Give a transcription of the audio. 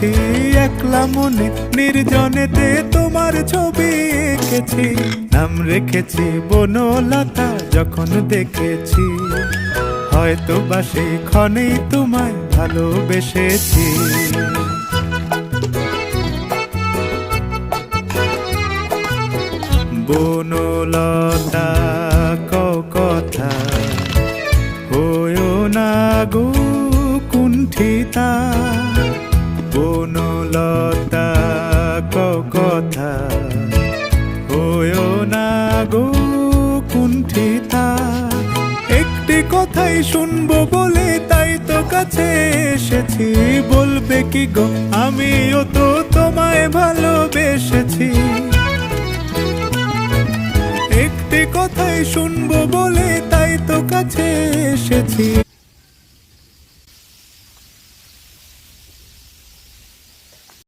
এসেছি একলা মনে নির্জনেতে তোমার ছবি এঁকেছি, নাম রেখেছি বনলতা যখন দেখেছি, হয়তো বা সেই ক্ষণেই তোমায় ভালোবেসেছি। বনলতা কথা হয়ো না গো কুণ্ঠিতা, বনলতা কথা হয়ো না গো কুণ্ঠিতা। একটি কথাই শুনবো বলে তাই তো কাছে এসেছি, বলবে কি গো আমিও তো তোমায় ভালোবেসেছি। একটি কথাই শুনবো বলে তাই তো কাছে এসেছি।